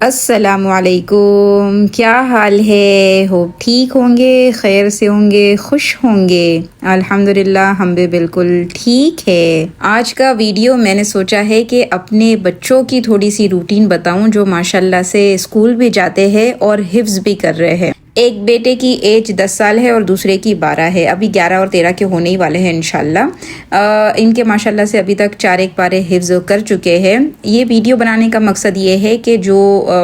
अस्सलामुअलैकुम, क्या हाल है? होप ठीक होंगे, खैर से होंगे, खुश होंगे। अल्हम्दुलिल्लाह हम भी बिल्कुल ठीक है। आज का वीडियो मैंने सोचा है कि अपने बच्चों की थोड़ी सी रूटीन बताऊं जो माशाल्लाह से स्कूल भी जाते हैं और हिफ्ज भी कर रहे हैं। एक बेटे की एज 10 साल है और दूसरे की 12 है। अभी 11 और 13 के होने ही वाले हैं इंशाल्लाह। इनके माशाल्लाह से अभी तक 4 एक पारे हिफ्ज कर चुके हैं। ये वीडियो बनाने का मकसद ये है कि जो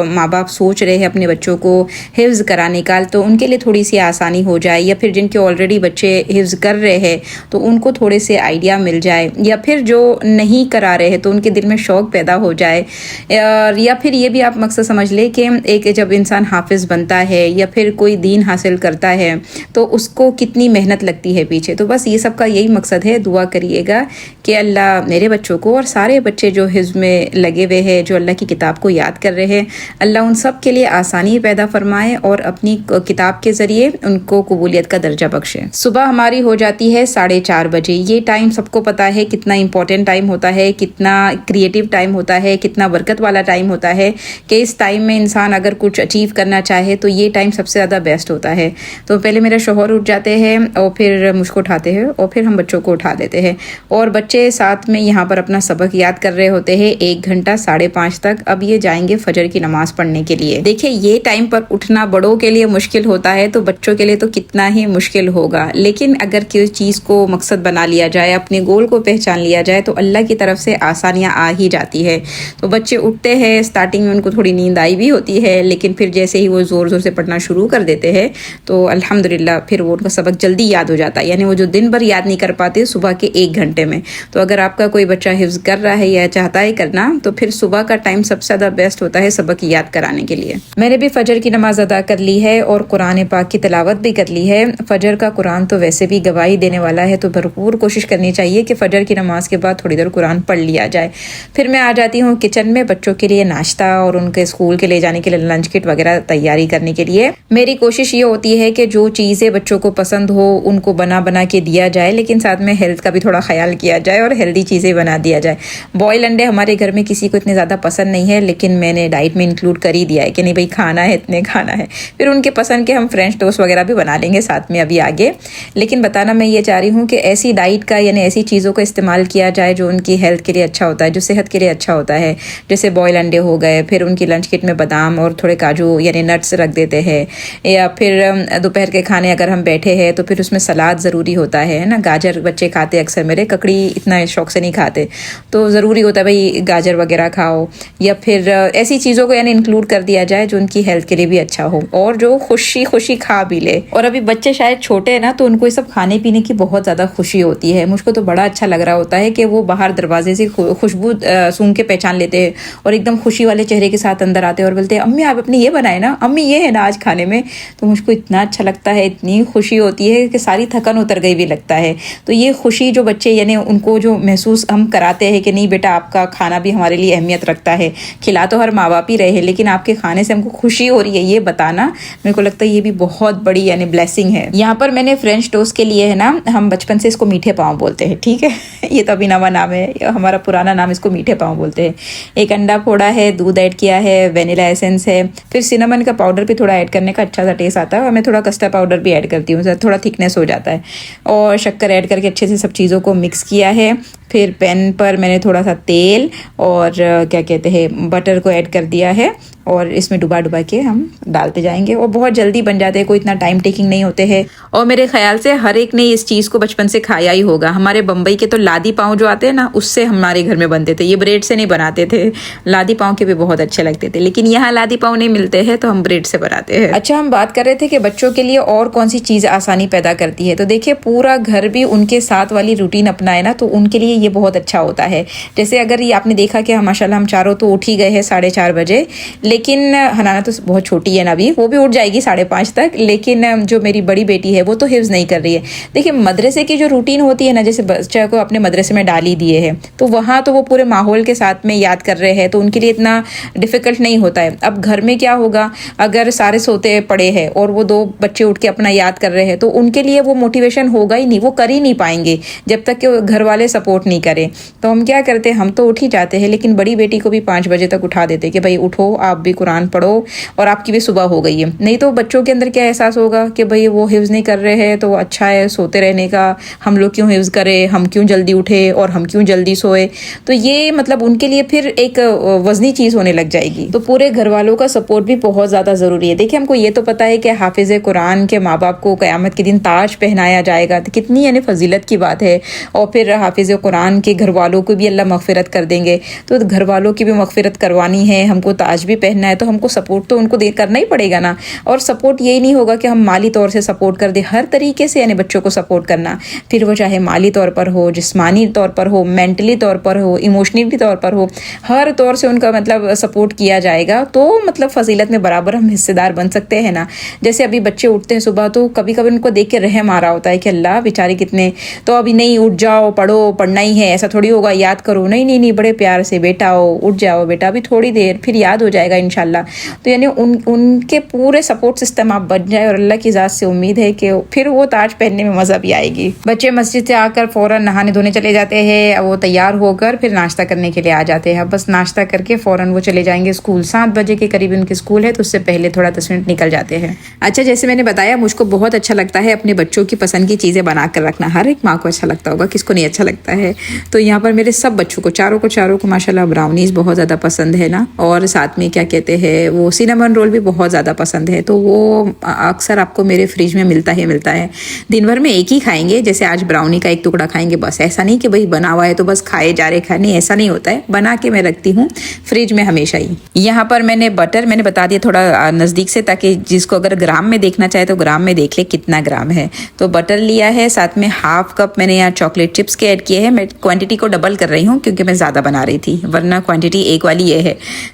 माँ बाप सोच रहे हैं अपने बच्चों को हिफ्ज कराने का, तो उनके लिए थोड़ी सी आसानी हो जाए, या फिर जिनके ऑलरेडी बच्चे हिफ्ज कर रहे हैं तो उनको थोड़े से आइडिया मिल जाए, या फिर जो नहीं करा रहे हैं तो उनके दिल में शौक़ पैदा हो जाए। या फिर ये भी आप मकसद समझ ले कि एक जब इंसान हाफिज़ बनता है या फिर कोई दीन हासिल करता है तो उसको कितनी मेहनत लगती है पीछे। तो बस ये सब का यही मकसद है। दुआ करिएगा कि अल्लाह मेरे बच्चों को और सारे बच्चे जो हिज़्म में लगे हुए हैं, जो अल्लाह की किताब को याद कर रहे हैं, अल्लाह उन सब के लिए आसानी पैदा फरमाए और अपनी किताब के ज़रिए उनको कबूलियत का दर्जा बख्शे। सुबह हमारी हो जाती है 4:30 बजे। ये टाइम सबको पता है कितना इंपॉर्टेंट टाइम होता है, कितना क्रिएटिव टाइम होता है, कितना बरकत वाला टाइम होता है कि इस टाइम में इंसान अगर कुछ अचीव करना चाहे तो ये टाइम सबसे ज़्यादा बेस्ट होता है। तो पहले मेरे शौहर उठ जाते हैं और फिर मुझको उठाते हैं और फिर हम बच्चों को उठा देते हैं, और बच्चे साथ में यहाँ पर अपना सबक याद कर रहे होते हैं 1 घंटा 5:30 तक। अब ये जाएंगे फजर की नमाज पढ़ने के लिए। देखिए, ये टाइम पर उठना बड़ों के लिए मुश्किल होता है तो बच्चों के लिए तो कितना ही मुश्किल होगा। लेकिन अगर किसी चीज़ को मकसद बना लिया जाए, अपने गोल को पहचान लिया जाए, तो अल्लाह की तरफ से आसानियाँ आ ही जाती है। तो बच्चे उठते हैं, स्टार्टिंग में उनको थोड़ी नींद आई भी होती है, लेकिन फिर जैसे ही वो ज़ोर ज़ोर से पढ़ना शुरू कर देते हैं तो अल्हम्दुलिल्लाह फिर वो उनका सबक जल्दी याद हो जाता है। यानी वो जो दिन भर याद नहीं कर पाते सुबह के 1 घंटे में। तो अगर आपका कोई बच्चा हिफ्ज कर रहा है या चाहता है करना, तो फिर सुबह का टाइम सबसे ज़्यादा बेस्ट होता है सबक याद कराने के लिए। मैंने भी फजर की नमाज अदा कर ली है और कुरान पाक की तिलावत भी कर ली है। फजर का कुरान तो वैसे भी गवाही देने वाला है, तो भरपूर कोशिश करनी चाहिए कि फजर की नमाज के बाद थोड़ी देर कुरान पढ़ लिया जाए। फिर मैं आ जाती हूँ किचन में बच्चों के लिए नाश्ता और उनके स्कूल के ले जाने के लिए लंच किट वगैरह तैयारी करने के लिए। मेरी कोशिश ये होती है कि जो चीज़ें बच्चों को पसंद हो उनको बना बना के दिया जाए, लेकिन साथ में हेल्थ का भी थोड़ा ख्याल किया जाए और हेल्दी चीज़ें बना दिया जाए। बॉयल अंडे हमारे घर में किसी को इतने ज़्यादा पसंद नहीं है, लेकिन मैंने डाइट में इंक्लूड कर ही दिया है कि नहीं भाई खाना है, इतने खाना है। फिर उनके पसंद के हम फ्रेंच टोस्ट वगैरह भी बना लेंगे साथ में अभी आगे। लेकिन बताना मैं ये चाह रही हूँ कि ऐसी डाइट का यानी ऐसी चीज़ों का इस्तेमाल किया जाए जो उनकी हेल्थ के लिए अच्छा होता है, जो सेहत के लिए अच्छा होता है। जैसे बॉयल अंडे हो गए, फिर उनकी लंच किट में बादाम और थोड़े काजू यानी नट्स रख देते हैं, या फिर दोपहर के खाने अगर हम बैठे हैं तो फिर उसमें सलाद ज़रूरी होता है ना। गाजर बच्चे खाते अक्सर, मेरे ककड़ी इतना शौक से नहीं खाते, तो ज़रूरी होता है भाई गाजर वगैरह खाओ, या फिर ऐसी चीज़ों को यानी इंक्लूड कर दिया जाए जो उनकी हेल्थ के लिए भी अच्छा हो और जो खुशी खुशी खा भी ले। और अभी बच्चे शायद छोटे हैं ना, तो उनको ये सब खाने पीने की बहुत ज़्यादा खुशी होती है। मुझको तो बड़ा अच्छा लग रहा होता है कि वो बाहर दरवाजे से खुशबू सूंघ के पहचान लेते हैं और एकदम खुशी वाले चेहरे के साथ अंदर आते हैं और बोलते हैं अम्मी आप अपने ये बनाए ना, अम्मी ये है ना आज खाने में। तो मुझको इतना अच्छा लगता है, इतनी खुशी होती है कि सारी थकन उतर गई भी लगता है। तो ये खुशी जो बच्चे यानी उनको जो महसूस हम कराते हैं कि नहीं बेटा आपका खाना भी हमारे लिए अहमियत रखता है, खिला तो हर माँ बाप ही रहे हैं लेकिन आपके खाने से हमको खुशी हो रही है, ये बताना मेरे को लगता है ये भी बहुत बड़ी यानी ब्लेसिंग है। यहाँ पर मैंने फ्रेंच टोस्ट के लिए है ना, हम बचपन से इसको मीठे पाँव बोलते हैं, ठीक है ये तो अभी नवा नाम है, हमारा पुराना नाम इसको मीठे पाँव बोलते हैं। एक अंडा फोड़ा है, दूध ऐड किया है, वेनिला एसेंस है, फिर सिनेमन का पाउडर भी थोड़ा ऐड करने का अच्छा सा टेस्ट आता है, और मैं थोड़ा कस्टर्ड पाउडर भी ऐड करती हूँ, थोड़ा थिकनेस हो जाता है। और शक्कर ऐड करके अच्छे से सब चीज़ों को मिक्स किया है। फिर पैन पर मैंने थोड़ा सा तेल और क्या कहते हैं बटर को ऐड कर दिया है और इसमें डुबा डुबा के हम डालते जाएंगे और बहुत जल्दी बन जाते हैं, कोई इतना टाइम टेकिंग नहीं होते हैं। और मेरे ख्याल से हर एक ने इस चीज़ को बचपन से खाया ही होगा। हमारे बम्बई के तो लादी पाँव जो आते हैं ना, उससे हमारे घर में बनते थे, ये ब्रेड से नहीं बनाते थे। लादी पाँव के भी बहुत अच्छे लगते थे, लेकिन यहाँ लादी पाँव नहीं मिलते हैं तो हम ब्रेड से बनाते हैं। अच्छा, हम बात कर रहे थे कि बच्चों के लिए और कौन सी चीज़ आसानी पैदा करती है। तो देखिए, पूरा घर भी उनके साथ वाली रूटीन अपनाए ना तो उनके लिए ये बहुत अच्छा होता है। जैसे अगर ये आपने देखा कि माशाल्लाह हम चारों तो उठ ही गए हैं 4:30 बजे, लेकिन हनाना तो बहुत छोटी है ना, अभी वो भी उठ जाएगी 5:30 तक। लेकिन जो मेरी बड़ी बेटी है वो तो हिफ्ज नहीं कर रही है। देखिए, मदरसे की जो रूटीन होती है ना, जैसे बच्चे को अपने मदरसे में डाल ही दिए है तो वहाँ तो वो पूरे माहौल के साथ में याद कर रहे हैं, तो उनके लिए इतना डिफ़िकल्ट नहीं होता है। अब घर में क्या होगा, अगर सारे सोते पड़े हैं और वो 2 बच्चे उठ के अपना याद कर रहे हैं तो उनके लिए वो मोटिवेशन होगा ही नहीं, वो कर ही नहीं पाएंगे जब तक कि घर वाले सपोर्ट नहीं करें। तो हम क्या करते हैं, हम तो उठ ही जाते हैं, लेकिन बड़ी बेटी को भी 5 बजे तक उठा देते कि भाई उठो, आप भी कुरान पढ़ो और आपकी भी सुबह हो गई है। नहीं तो बच्चों के अंदर क्या एहसास होगा कि भाई वो हिफ्ज़ नहीं कर रहे हैं तो अच्छा है सोते रहने का, हम लोग क्यों हिफ्ज़ करें, हम क्यों जल्दी उठे और हम क्यों जल्दी सोए। तो ये मतलब उनके लिए फिर एक वजनी चीज़ होने लग जाएगी। तो पूरे घर वालों का सपोर्ट भी बहुत ज़्यादा ज़रूरी है। देखिए हमको ये तो पता है कि हाफिज़ कुरान के माँ बाप को क़यामत के दिन ताज पहनाया जाएगा, तो कितनी यानी फजीलत की बात है। और फिर हाफिज़ कुरान के घर वालों को भी अल्लाह मग़फ़िरत कर देंगे। तो घर वालों की भी मग़फ़िरत करवानी है, हमको ताज भी पहनना है, तो हमको सपोर्ट तो उनको करना ही पड़ेगा ना। और सपोर्ट यही नहीं होगा कि हम माली तौर से सपोर्ट कर दे, हर तरीके से यानी बच्चों को सपोर्ट करना, फिर वो चाहे माली तौर पर हो, जिस्मानी तौर पर हो, मेंटली तौर पर हो, इमोशनली तौर पर हो, हर तौर से उनका मतलब सपोर्ट किया जाएगा। तो मतलब फजीलत में बराबर हम हिस्सेदार बन सकते हैं ना। जैसे अभी बच्चे उठते हैं सुबह तो कभी कभी उनको देख के रहम आ रहा होता है कि अल्लाह बेचारे कितने, तो अभी नहीं उठ जाओ पढ़ो, पढ़ना ही है, ऐसा थोड़ी होगा याद करो, नहीं नहीं नहीं, बड़े प्यार से बेटा आओ उठ जाओ बेटा, अभी थोड़ी देर फिर याद हो जाएगा इंशाल्लाह। तो यानी उनके पूरे सपोर्ट सिस्टम आप बन जाए और अल्लाह की ज़ात से उम्मीद है कि फिर वो ताज पहनने में मज़ा भी आएगी। बच्चे मस्जिद से आकर फ़ौरन नहाने धोने चले जाते हैं, वो तैयार होकर फिर नाश्ता करने के लिए आ जाते हैं। बस नाश्ता करके फ़ौरन वो चले जाएंगे स्कूल, 7 बजे के करीब उनकी स्कूल है, तो उससे पहले थोड़ा 10 मिनट निकल जाते हैं। अच्छा, जैसे मैंने बताया मुझको बहुत अच्छा लगता है अपने बच्चों की पसंद की चीज़ें बना कर रखना। हर एक माँ को अच्छा लगता होगा, किसको नहीं अच्छा लगता है। तो यहाँ पर मेरे सब बच्चों को चारों को माशाल्लाह ब्राउनीज़ बहुत ज़्यादा पसंद है ना, और साथ में क्या कहते हैं वो सिनेमन रोल भी बहुत ज़्यादा पसंद है। तो वो अक्सर आपको मेरे फ्रिज में मिलता है। दिन भर में एक ही खाएंगे, जैसे आज ब्राउनी का एक टुकड़ा खाएंगे बस, ऐसा नहीं कि भाई बना हुआ है तो बस खाए जा रहे खाने, ऐसा नहीं होता है। बना के मैं रखती हूँ फ्रिज में हमेशा ही। यहाँ पर मैंने बटर मैंने बता दिया थोड़ा नज़दीक से, ताकि जिसको अगर ग्राम में देखना चाहे तो ग्राम में देख ले कितना ग्राम है। तो बटर लिया है, साथ में हाफ कप मैंने यहाँ चॉकलेट चिप्स के ऐड किए हैं। मैं क्वांटिटी को डबल कर रही हूँ क्योंकि मैं ज़्यादा बना रही थी, वरना क्वांटिटी एक वाली ये है।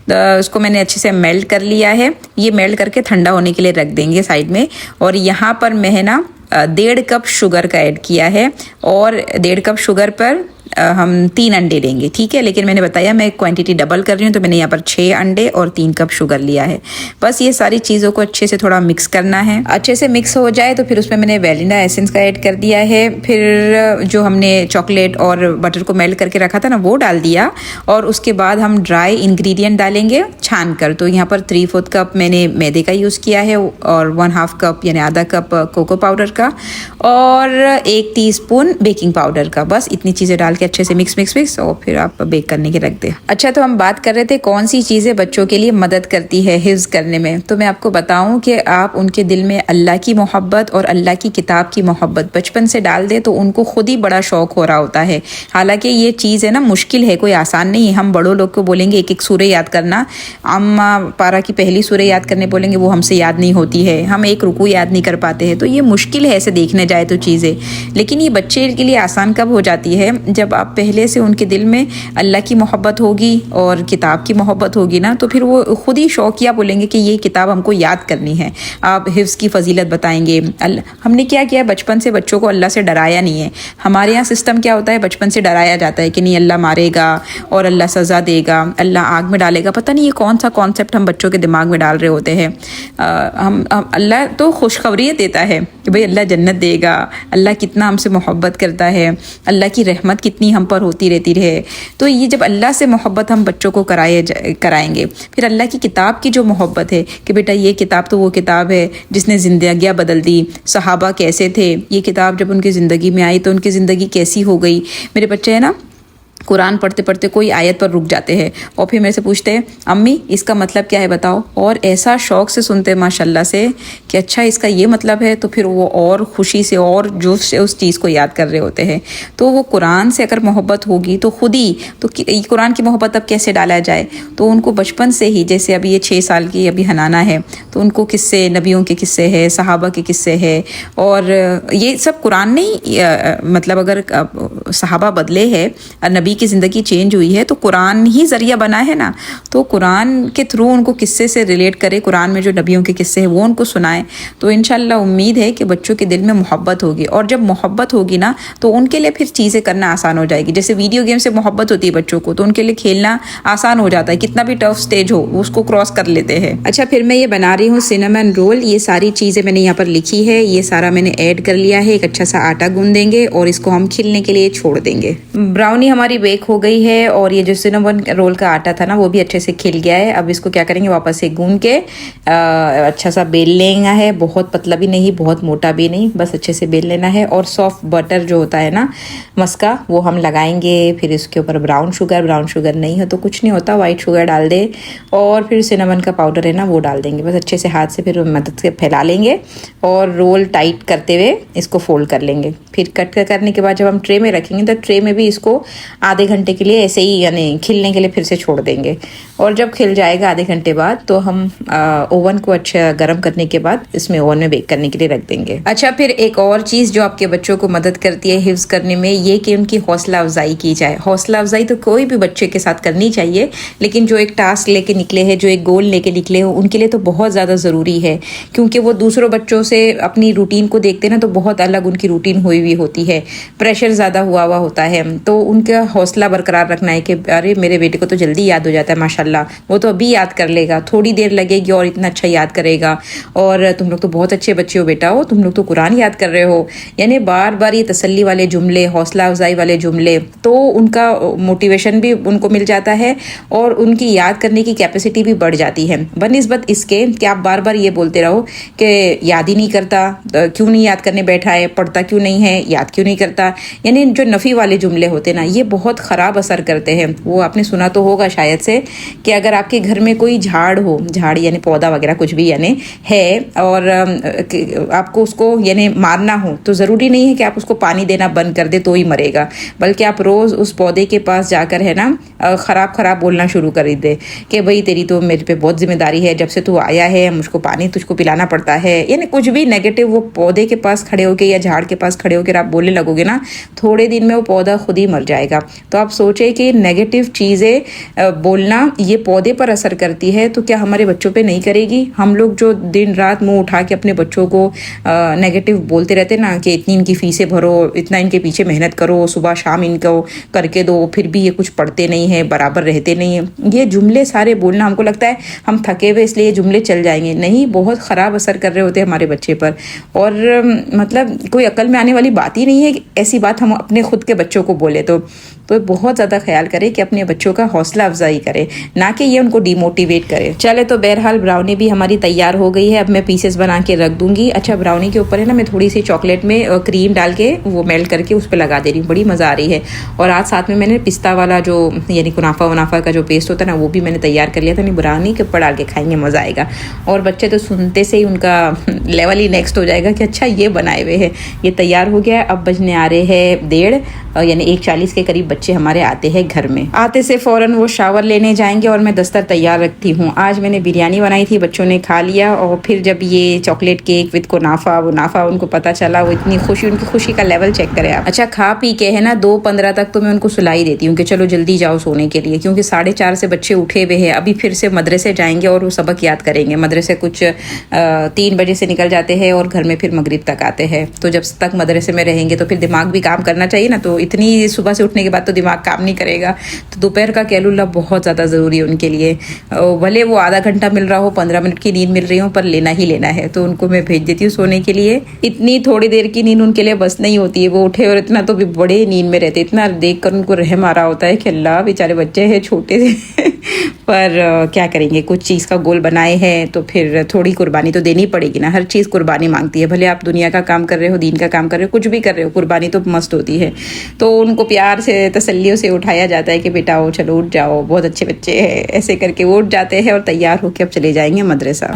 तो उसको मैंने अच्छे से मेल्ट कर लिया है। ये मेल्ट करके ठंडा होने के लिए रख देंगे साइड में। और यहाँ पर मैं ना 1.5 कप शुगर का ऐड किया है, और 1.5 कप शुगर पर हम 3 अंडे लेंगे, ठीक है। लेकिन मैंने बताया मैं क्वांटिटी डबल कर रही हूँ, तो मैंने यहाँ पर 6 अंडे और 3 कप शुगर लिया है। बस ये सारी चीज़ों को अच्छे से थोड़ा मिक्स करना है। अच्छे से मिक्स हो जाए तो फिर उसमें मैंने वैनिला एसेंस का ऐड कर दिया है। फिर जो हमने चॉकलेट और बटर को मेल्ट करके रखा था ना, वो डाल दिया। और उसके बाद हम ड्राई इंग्रेडिएंट डालेंगे छान कर। तो यहाँ पर 3/4 कप मैंने मैदे का यूज़ किया है, और 1/2 कप यानी आधा कप कोको पाउडर का, और 1 टीस्पून बेकिंग पाउडर का। बस इतनी चीज़ें डाल के अच्छे से मिक्स और फिर आप बेक करने के रख दें। अच्छा, तो हम बात कर रहे थे कौन सी चीज़ें बच्चों के लिए मदद करती है हिफ्ज़ करने में। तो मैं आपको बताऊं कि आप उनके दिल में अल्लाह की मोहब्बत और अल्लाह की किताब की मोहब्बत बचपन से डाल दें तो उनको खुद ही बड़ा शौक हो रहा होता है। हालांकि ये चीज़ है ना मुश्किल है, कोई आसान नहीं है। हम बड़ों लोग को बोलेंगे एक सूरह याद करना, अम्मा पारा की पहली सूरह याद करने बोलेंगे, वो हमसे याद नहीं होती है। हम एक रुकू याद नहीं कर पाते हैं। तो ये मुश्किल है ऐसे देखने जाए तो चीज़ें। लेकिन ये बच्चे के लिए आसान कब हो जाती है, जब आप पहले से उनके दिल में अल्लाह की मोहब्बत होगी और किताब की मोहब्बत होगी ना, तो फिर वो खुद ही शौकिया बोलेंगे कि ये किताब हमको याद करनी है। आप हिफ्ज़ की फजीलत बताएंगे। हमने क्या किया, बचपन से बच्चों को अल्लाह से डराया नहीं है। हमारे यहाँ सिस्टम क्या होता है, बचपन से डराया जाता है कि नहीं अल्लाह मारेगा और अल्लाह सज़ा देगा, अल्लाह आग में डालेगा। पता नहीं ये कौन सा कॉन्सेप्ट हम बच्चों के दिमाग में डाल रहे होते हैं। हम अल्लाह तो खुशखबरी देता है कि भाई अल्लाह जन्नत देगा, अल्लाह कितना हमसे मोहब्बत करता है, अल्लाह की रहमत कितनी हम पर होती रहती रहे। तो ये जब अल्लाह से मोहब्बत हम बच्चों को कराएंगे, फिर अल्लाह की किताब की जो मोहब्बत है कि बेटा ये किताब तो वो किताब है जिसने ज़िंदगियाँ बदल दी। सहाबा कैसे थे, ये किताब जब उनकी ज़िंदगी में आई तो उनकी ज़िंदगी कैसी हो गई। मेरे बच्चे हैं ना, कुरान पढ़ते पढ़ते कोई आयत पर रुक जाते हैं और फिर मेरे से पूछते हैं अम्मी इसका मतलब क्या है बताओ, और ऐसा शौक़ से सुनते हैं माशाल्लाह से कि अच्छा इसका ये मतलब है। तो फिर वो और खुशी से और जोश से उस चीज़ को याद कर रहे होते हैं। तो वो कुरान से अगर मोहब्बत होगी तो खुद ही तो कुरान की मोहब्बत अब कैसे डाला जाए, तो उनको बचपन से ही, जैसे अभी ये 6 साल की अभी हनाना है, तो उनको किस्से, नबियों के किस्से है, सहाबा के किस्से है, और ये सब कुरान नहीं, मतलब अगर सहाबा बदले है, नबी की ज़िंदगी चेंज हुई है, तो कुरान ही ज़रिया बना है ना। तो कुरान के थ्रू उनको किस्से से रिलेट करे, कुरान में जो नबियों के किस्से हैं वो उनको सुनाएं। तो इंशाल्लाह उम्मीद है कि बच्चों के दिल में मोहब्बत होगी, और जब मोहब्बत होगी ना तो उनके लिए फिर चीज़ें करना आसान हो जाएगी। जैसे वीडियो गेम से मोहब्बत होती है बच्चों को, तो उनके लिए खेलना आसान हो जाता है, कितना भी टफ स्टेज हो उसको क्रॉस कर लेते हैं। अच्छा, फिर मैं ये बना रही हूँ सिनेमन रोल। ये सारी चीज़ें मैंने यहाँ पर लिखी है, ये सारा मैंने ऐड कर लिया है। एक अच्छा सा आटा गूंद देंगे और इसको हम खिलने के लिए छोड़ देंगे। ब्राउनी हमारी बेक हो गई है और ये जो सिनेमन रोल का आटा था ना वो भी अच्छे से खिल गया है। अब इसको क्या करेंगे, वापस से गूंद के अच्छा सा बेल लेना है। बहुत पतला भी नहीं, बहुत मोटा भी नहीं, बस अच्छे से बेल लेना है। और सॉफ्ट बटर जो होता है ना मस्का, वो हम लगाएंगे। फिर इसके ऊपर ब्राउन शुगर नहीं हो तो कुछ नहीं होता, वाइट शुगर डाल दे। और फिर सिनेमन का पाउडर है ना वो डाल देंगे। बस अच्छे से हाथ से फिर मदद से फैला लेंगे और रोल टाइट करते हुए इसको फोल्ड कर लेंगे। फिर कट करने के बाद जब हम ट्रे में रखेंगे तो ट्रे में भी इसको आधे घंटे के लिए ऐसे ही यानी खिलने के लिए फिर से छोड़ देंगे। और जब खिल जाएगा आधे घंटे बाद तो हम ओवन को अच्छा गर्म करने के बाद इसमें ओवन में बेक करने के लिए रख देंगे। अच्छा, फिर एक और चीज़ जो आपके बच्चों को मदद करती है हिफ्ज करने में, ये कि उनकी हौसला अफजाई की जाए। हौसला अफजाई तो कोई भी बच्चे के साथ करनी चाहिए, लेकिन जो एक टास्क लेके निकले हैं, जो एक गोल लेके निकले हो, उनके लिए तो बहुत ज़्यादा ज़रूरी है। क्योंकि वो दूसरों बच्चों से अपनी रूटीन को देखते ना तो बहुत अलग उनकी रूटीन हुई हुई होती है, प्रेशर ज़्यादा हुआ होता है। तो उनका हौसला बरकरार रखना है कि अरे मेरे बेटे को तो जल्दी याद हो जाता है माशाल्लाह, वो तो अभी याद कर लेगा, थोड़ी देर लगेगी और इतना अच्छा याद करेगा। और तुम लोग तो बहुत अच्छे बच्चे हो बेटा, हो तुम लोग तो कुरान याद कर रहे हो। यानी बार बार ये तसल्ली वाले जुमले, हौसला अफजाई वाले जुमले, तो उनका मोटिवेशन भी उनको मिल जाता है और उनकी याद करने की कैपेसिटी भी बढ़ जाती है। बनिस्बत इसके कि आप बार बार ये बोलते रहो कि याद ही नहीं करता, क्यों नहीं याद करने बैठा है, पढ़ता क्यों नहीं है, याद क्यों नहीं करता। यानी जो नफ़ी वाले जुमले होते ना, ये बहुत ख़राब असर करते हैं। वो आपने सुना तो होगा शायद से कि अगर आपके घर में कोई झाड़ हो, झाड़ यानी पौधा वगैरह कुछ भी यानी है, और आपको उसको यानी मारना हो तो ज़रूरी नहीं है कि आप उसको पानी देना बंद कर दे तो ही मरेगा, बल्कि आप रोज़ उस पौधे के पास जाकर है ना ख़राब बोलना शुरू कर दे कि भाई तेरी तो मेरे पे बहुत जिम्मेदारी है, जब से तू आया है मुझको पानी तुझको पिलाना पड़ता है। यानी कुछ भी नेगेटिव वो पौधे के पास खड़े होकर या झाड़ के पास खड़े होकर आप बोलने लगोगे ना, थोड़े दिन में वो पौधा खुद ही मर जाएगा। तो आप सोचे कि नेगेटिव चीज़ें बोलना ये पौधे पर असर करती है, तो क्या हमारे बच्चों पे नहीं करेगी? हम लोग जो दिन रात मुंह उठा के अपने बच्चों को नेगेटिव बोलते रहते ना कि इतनी इनकी फीसें भरो, इतना इनके पीछे मेहनत करो, सुबह शाम इनको करके दो, फिर भी ये कुछ पढ़ते नहीं है, बराबर रहते नहीं है, ये जुमले सारे बोलना हमको लगता है हम थके हुए इसलिए ये जुमले चल जाएंगे। नहीं, बहुत ख़राब असर कर रहे होते हैं हमारे बच्चे पर। और मतलब कोई अकल में आने वाली बात ही नहीं है कि ऐसी बात हम अपने खुद के बच्चों को बोले। तो बहुत ज़्यादा ख्याल करें कि अपने बच्चों का हौसला अफजाई करें, ना कि ये उनको डिमोटिवेट करे। चले तो बहरहाल ब्राउनी भी हमारी तैयार हो गई है। अब मैं पीसेस बना के रख दूंगी। अच्छा, ब्राउनी के ऊपर है ना मैं थोड़ी सी चॉकलेट में क्रीम डाल के वो मेल्ट करके उस पर लगा दे रही हूँ, बड़ी मज़ा आ रही है। और आज साथ में मैंने पिस्ता वाला जो यानी कुनाफा वनाफा का जो पेस्ट होता है ना वो भी मैंने तैयार कर लिया था। नहीं, ब्राउनी के ऊपर डाल के खाएंगे, मज़ा आएगा। और बच्चे तो सुनते से ही उनका लेवल ही नेक्स्ट हो जाएगा कि अच्छा ये बनाए हुए हैं। ये तैयार हो गया है। अब बजने आ रहे हैं 1:30 यानी 1:40 के करीब बच्चे हमारे आते हैं घर में। आते से फ़ौरन वो शावर लेने जाएंगे और मैं दस्तर तैयार रखती हूँ। आज मैंने बिरयानी बनाई थी, बच्चों ने खा लिया। और फिर जब ये चॉकलेट केक विद कुनाफा वो नाफा उनको पता चला, वो इतनी खुशी, उनकी खुशी का लेवल चेक करें आप। अच्छा, खा पी के है ना 2:15 तक तो मैं उनको सुलाई देती हूँ कि चलो जल्दी जाओ सोने के लिए, क्योंकि 4:30 से बच्चे उठे हुए हैं। अभी फिर से मदरसे जाएंगे और वो सबक याद करेंगे। मदरसे कुछ 3 बजे से निकल जाते हैं और घर में फिर मगरिब तक आते हैं। तो जब तक मदरसे में रहेंगे तो फिर दिमाग भी काम करना चाहिए ना, तो इतनी सुबह से उठने के बाद तो दिमाग काम नहीं करेगा। तो दोपहर का कैलुला बहुत ज़्यादा ज़रूरी है उनके लिए। भले वो आधा घंटा मिल रहा हो, 15 मिनट की नींद मिल रही हो, पर लेना ही लेना है। तो उनको मैं भेज देती हूँ सोने के लिए। इतनी थोड़ी देर की नींद उनके लिए बस नहीं होती है, वो उठे और इतना तो भी बड़े नींद में रहते। इतना देख कर उनको रहम आ रहा होता है कि अल्लाह बेचारे बच्चे हैं छोटे से पर क्या करेंगे, कुछ चीज़ का गोल बनाए हैं तो फिर थोड़ी कुर्बानी तो देनी पड़ेगी ना। हर चीज़ कुर्बानी मांगती है, भले आप दुनिया का काम कर रहे हो, दीन का काम कर रहे हो, कुछ भी कर रहे हो, कुर्बानी तो मस्त होती है। तो उनको प्यार से तसल्लियों से उठाया जाता है कि बेटा आओ, चलो उठ जाओ, बहुत अच्छे बच्चे हैं। ऐसे करके वो उठ जाते हैं और तैयार होकर अब चले जाएंगे मदरसा।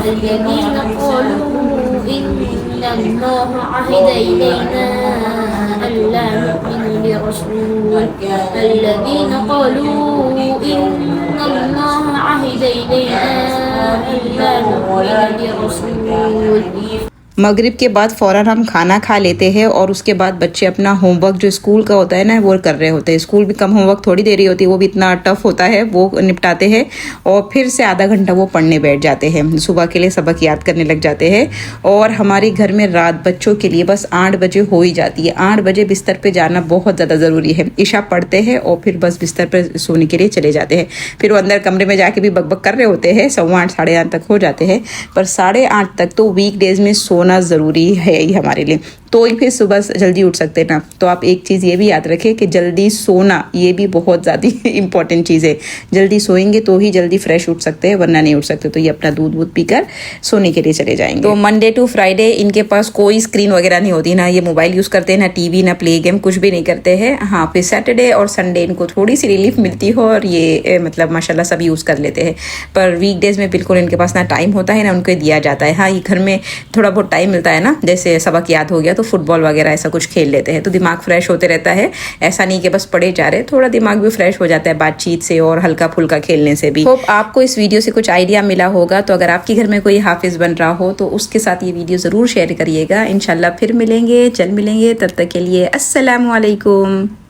मगरिब के बाद फ़ौरन हम खाना खा लेते हैं और उसके बाद बच्चे अपना होमवर्क जो स्कूल का होता है ना वो कर रहे होते हैं। स्कूल भी कम होमवर्क थोड़ी देरी होती है, वो भी इतना टफ होता है, वो निपटाते हैं और फिर से आधा घंटा वो पढ़ने बैठ जाते हैं। सुबह के लिए सबक याद करने लग जाते हैं। और हमारे घर में रात बच्चों के लिए बस 8 बजे हो ही जाती है। 8 बजे बिस्तर पर जाना बहुत ज़्यादा ज़रूरी है। इशा पढ़ते हैं और फिर बस बिस्तर पर सोने के लिए चले जाते हैं। फिर वो अंदर कमरे में जाके भी बकबक कर रहे होते हैं। 8:15 8:30 तक हो जाते हैं, पर 8:30 तक तो वीक डेज में सोना ज़रूरी है ही हमारे लिए। तो ही फिर सुबह जल्दी उठ सकते हैं ना। तो आप एक चीज़ ये भी याद रखें कि जल्दी सोना ये भी बहुत ज़्यादा इंपॉर्टेंट चीज़ है। जल्दी सोएंगे तो ही जल्दी फ्रेश उठ सकते हैं, वरना नहीं उठ सकते। तो ये अपना दूध वूध पीकर सोने के लिए चले जाएंगे। तो मंडे टू फ्राइडे इनके पास कोई स्क्रीन वगैरह नहीं होती, ना ये मोबाइल यूज़ करते हैं, ना टीवी, ना प्ले गेम, कुछ भी नहीं करते हैं। हाँ, फिर सैटरडे और संडे इनको थोड़ी सी रिलीफ मिलती हो और ये मतलब माशाल्लाह सब यूज़ कर लेते हैं। पर वीकडेज में बिल्कुल इनके पास ना टाइम होता है ना उनको दिया जाता है। हाँ, ये घर में थोड़ा बहुत टाइम मिलता है ना, जैसे सबक याद हो गया तो फुटबॉल वगैरह ऐसा कुछ खेल लेते हैं, तो दिमाग फ्रेश होते रहता है। ऐसा नहीं कि बस पढ़े जा रहे, थोड़ा दिमाग भी फ्रेश हो जाता है बातचीत से और हल्का फुल्का खेलने से भी। होप आपको इस वीडियो से कुछ आइडिया मिला होगा। तो अगर आपके घर में कोई हाफिज बन रहा हो तो उसके साथ ये वीडियो ज़रूर शेयर करिएगा। इंशाल्लाह फिर मिलेंगे, जल्द मिलेंगे, तब तक के लिए अस्सलामु अलैकुम।